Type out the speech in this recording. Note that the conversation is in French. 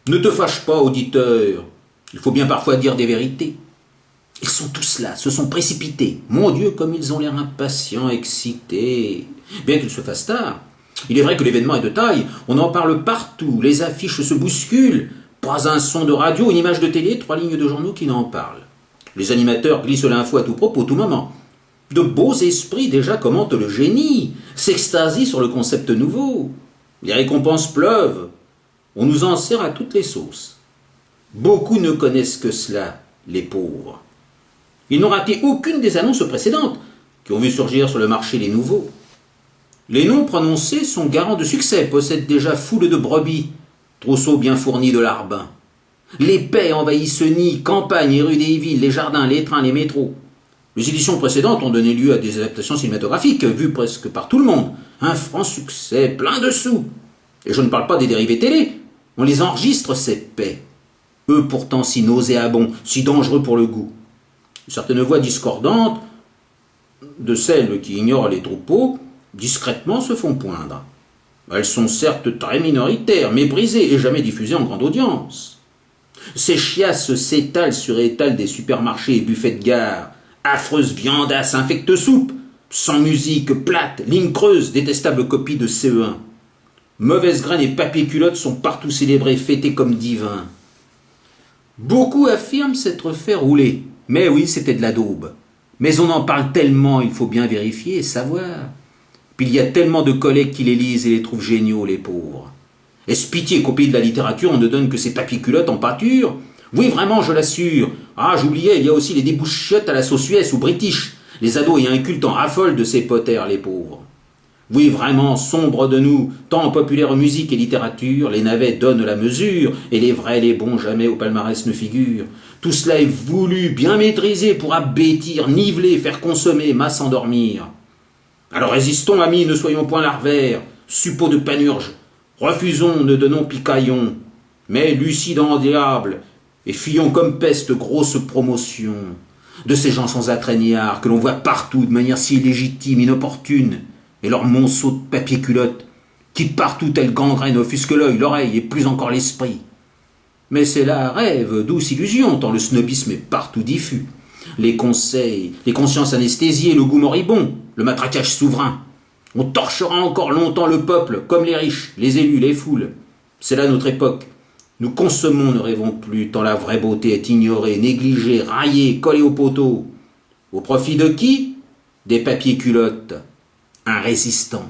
Ne te fâche pas, auditeur. Il faut bien parfois dire des vérités. Ils sont tous là, se sont précipités. Mon Dieu, comme ils ont l'air impatients, excités. Bien qu'il se fasse tard. Il est vrai que l'événement est de taille. On en parle partout. Les affiches se bousculent. Pas un son de radio, une image de télé, 3 lignes de journaux qui n'en parlent. Les animateurs glissent l'info à tout propos, tout moment. De beaux esprits déjà commentent le génie, s'extasient sur le concept nouveau. Les récompenses pleuvent. On nous en sert à toutes les sauces. Beaucoup ne connaissent que cela, les pauvres. Ils n'ont raté aucune des annonces précédentes qui ont vu surgir sur le marché les nouveaux. Les noms prononcés sont garants de succès, possèdent déjà foule de brebis, trousseaux bien fournis de larbins. Les paix envahissent nids, campagnes et rues des villes, les jardins, les trains, les métros. Les éditions précédentes ont donné lieu à des adaptations cinématographiques, vues presque par tout le monde. Un franc succès, plein de sous. Et je ne parle pas des dérivés télé. On les enregistre, ces paix. Eux pourtant si nauséabonds, si dangereux pour le goût. Certaines voix discordantes, de celles qui ignorent les troupeaux, discrètement se font poindre. Elles sont certes très minoritaires, méprisées et jamais diffusées en grande audience. Ces chiasses s'étalent sur étals des supermarchés et buffets de gare, affreuses viandasses, infectes soupes, sans musique, plate, ligne creuse, détestable copie de CE1. Mauvaises graines et papier culottes sont partout célébrés, fêtés comme divins. Beaucoup affirment s'être fait rouler. Mais oui, c'était de la daube. Mais on en parle tellement, il faut bien vérifier et savoir. Puis il y a tellement de collègues qui les lisent et les trouvent géniaux, les pauvres. Est-ce pitié qu'au pays de la littérature, on ne donne que ces papiers culottes en pâture? Oui, vraiment, je l'assure. Ah, j'oubliais, il y a aussi les débouchottes à la sauce US ou british. Les ados et incultes en raffolent de ces potères, les pauvres. Oui, vraiment, sombre de nous, tant en populaire musique et littérature, les navets donnent la mesure, et les vrais, les bons, jamais au palmarès ne figurent. Tout cela est voulu, bien maîtrisé pour abêtir, niveler, faire consommer, masse endormir. Alors résistons, amis, ne soyons point larvaires, suppôts de panurge, refusons, ne donnons picaillons, mais lucides en diable, et fuyons comme peste grosse promotion, de ces gens sans attreignard que l'on voit partout de manière si illégitime, inopportune, et leurs monceaux de papier culotte, qui partout telle gangrène offusquent l'œil, l'oreille et plus encore l'esprit. Mais c'est là un rêve, douce illusion, tant le snobisme est partout diffus. Les conseils, les consciences anesthésiées, le goût moribond, le matraquage souverain. On torchera encore longtemps le peuple, comme les riches, les élus, les foules. C'est là notre époque. Nous consommons, ne rêvons plus, tant la vraie beauté est ignorée, négligée, raillée, collée au poteau. Au profit de qui? Des papiers culottes. Un résistant.